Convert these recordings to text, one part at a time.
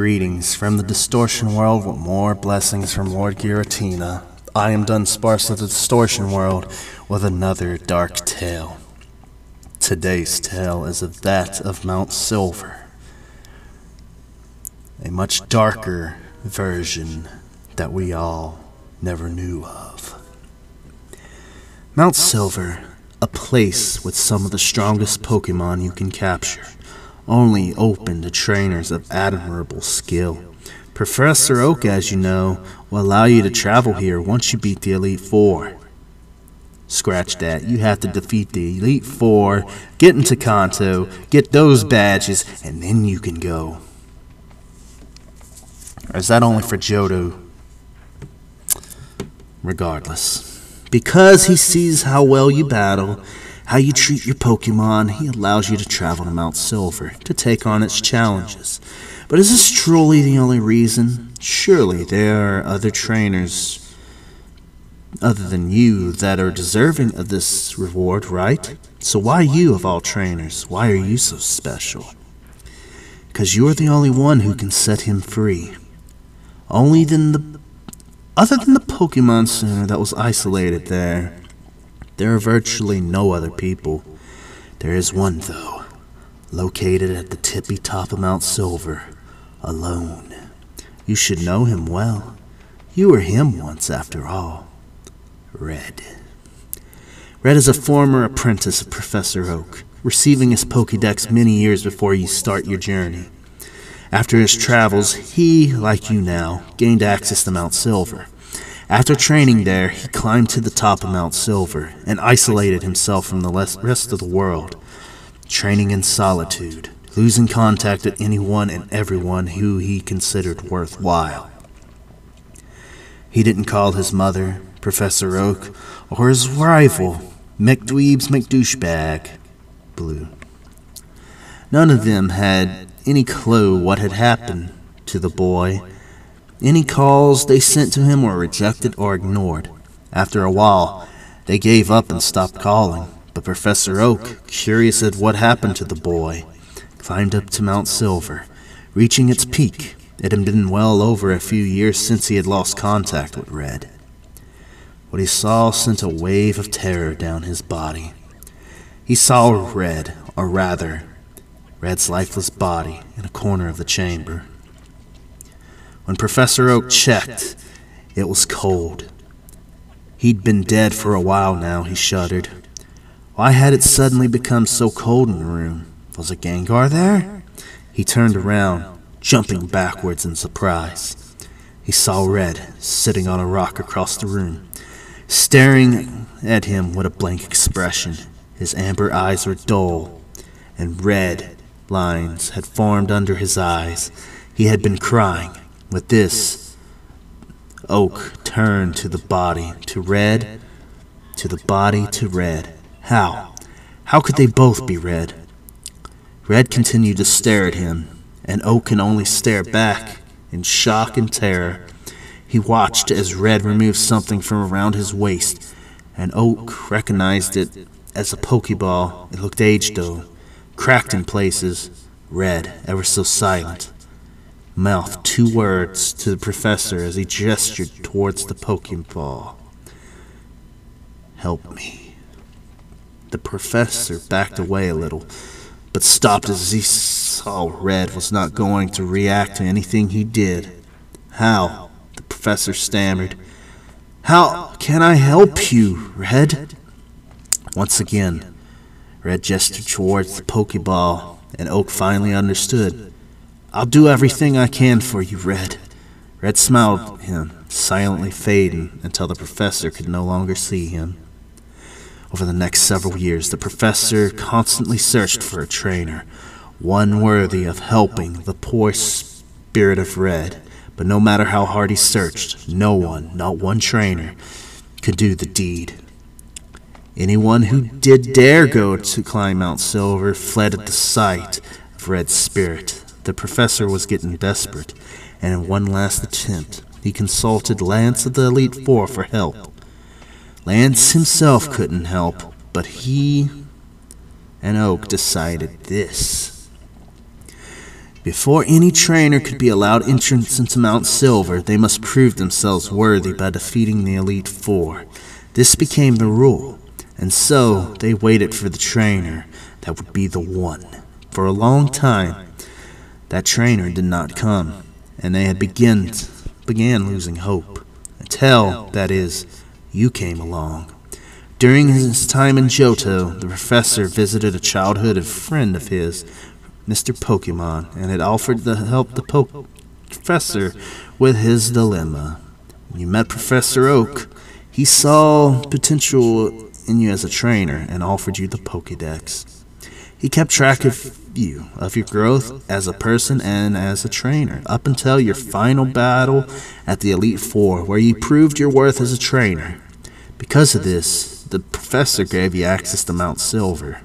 Greetings from the Distortion World with more blessings from Lord Giratina. I am Dunsparce of the Distortion World with another dark tale. Today's tale is of that of Mount Silver, a much darker version that we all never knew of. Mount Silver, a place with some of the strongest Pokemon you can capture, only open to trainers of admirable skill. Professor Oak, as you know, will allow you to travel here once you beat the Elite Four. Scratch that, you have to defeat the Elite Four, get into Kanto, get those badges, and then you can go. Or is that only for Johto? Regardless, because he sees how well you battle, how you treat your Pokemon, he allows you to travel to Mount Silver to take on its challenges. But is this truly the only reason? Surely there are other trainers other than you that are deserving of this reward, right? So why you of all trainers? Why are you so special? Because you're the only one who can set him free. Other than the Pokemon Center that was isolated there are virtually no other people. There is one, though, located at the tippy top of Mount Silver, alone. You should know him well. You were him once, after all. Red. Red is a former apprentice of Professor Oak, receiving his Pokédex many years before you start your journey. After his travels, he, like you now, gained access to Mount Silver. After training there, he climbed to the top of Mount Silver and isolated himself from the rest of the world, training in solitude, losing contact with anyone and everyone who he considered worthwhile. He didn't call his mother, Professor Oak, or his rival, McDweebs McDouchebag, Blue. None of them had any clue what had happened to the boy. Any calls they sent to him were rejected or ignored. After a while, they gave up and stopped calling, but Professor Oak, curious at what happened to the boy, climbed up to Mount Silver, reaching its peak. It had been well over a few years since he had lost contact with Red. What he saw sent a wave of terror down his body. He saw Red, or rather, Red's lifeless body in a corner of the chamber. When Professor Oak checked, it was cold. He'd been dead for a while now, he shuddered. Why had it suddenly become so cold in the room? Was a Gengar there? He turned around, jumping backwards in surprise. He saw Red sitting on a rock across the room, staring at him with a blank expression. His amber eyes were dull, and red lines had formed under his eyes. He had been crying. With this, Oak turned to the body, to Red, to the body, to Red. How? How could they both be Red? Red continued to stare at him, and Oak could only stare back in shock and terror. He watched as Red removed something from around his waist, and Oak recognized it as a Pokeball. It looked aged though, cracked in places. Red, ever so silent, mouthed two words to the professor as he gestured towards the Pokeball. "Help me." The professor backed away a little, but stopped as he saw Red was not going to react to anything he did. "How?" the professor stammered. "How can I help you, Red?" Once again, Red gestured towards the Pokeball, and Oak finally understood. "I'll do everything I can for you, Red." Red smiled at him, silently fading until the professor could no longer see him. Over the next several years, the professor constantly searched for a trainer, one worthy of helping the poor spirit of Red. But no matter how hard he searched, no one, not one trainer, could do the deed. Anyone who did dare go to climb Mount Silver fled at the sight of Red's spirit. The professor was getting desperate, and in one last attempt, he consulted Lance of the Elite Four for help. Lance himself couldn't help, but he and Oak decided this. Before any trainer could be allowed entrance into Mount Silver, they must prove themselves worthy by defeating the Elite Four. This became the rule, and so they waited for the trainer that would be the one. For a long time, that trainer did not come, and they had began losing hope, until, that is, you came along. During his time in Johto, the professor visited a childhood friend of his, Mr. Pokemon, and had offered to help the professor with his dilemma. When you met Professor Oak, he saw potential in you as a trainer and offered you the Pokédex. He kept track of your growth as a person and as a trainer, up until your final battle at the Elite Four, where you proved your worth as a trainer. Because of this, the professor gave you access to Mount Silver,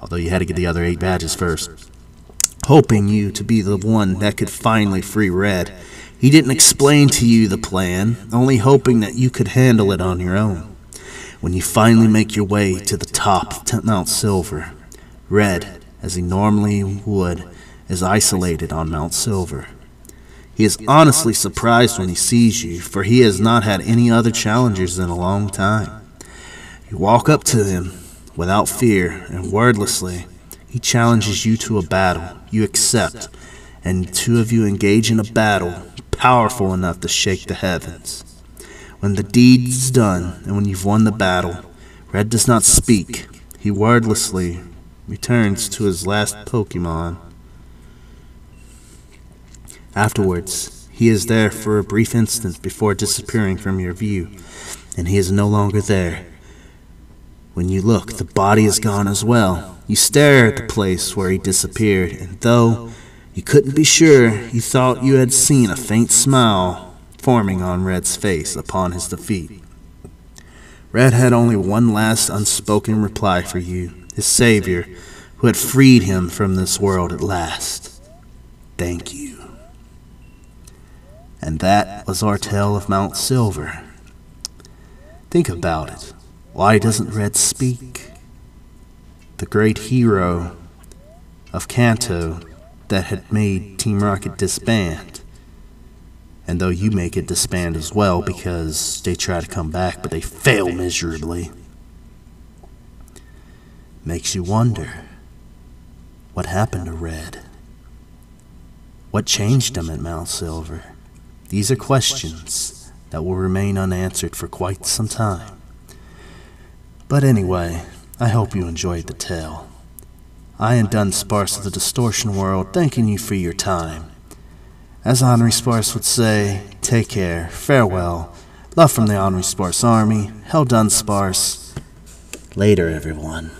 although you had to get the other 8 badges first, hoping you to be the one that could finally free Red. He didn't explain to you the plan, only hoping that you could handle it on your own. When you finally make your way to the top of Mount Silver, Red, as he normally would, is isolated on Mount Silver. He is honestly surprised when he sees you, for he has not had any other challengers in a long time. You walk up to him without fear, and wordlessly, he challenges you to a battle. You accept, and the two of you engage in a battle powerful enough to shake the heavens. When the deed is done, and when you've won the battle, Red does not speak. He wordlessly returns to his last Pokemon. Afterwards, he is there for a brief instant before disappearing from your view, and he is no longer there. When you look, the body is gone as well. You stare at the place where he disappeared, and though you couldn't be sure, you thought you had seen a faint smile forming on Red's face upon his defeat. Red had only one last unspoken reply for you, his savior, who had freed him from this world at last. Thank you. And that was our tale of Mount Silver. Think about it. Why doesn't Red speak? The great hero of Kanto that had made Team Rocket disband. And though you make it disband as well because they try to come back but they fail miserably. Makes you wonder, what happened to Red? What changed him at Mount Silver? These are questions that will remain unanswered for quite some time. But anyway, I hope you enjoyed the tale. I am Dunsparce of the Distortion World, thanking you for your time. As Henri Sparce would say, take care, farewell, love from the Henri Sparce Army, Hell Dunsparce. Later, everyone.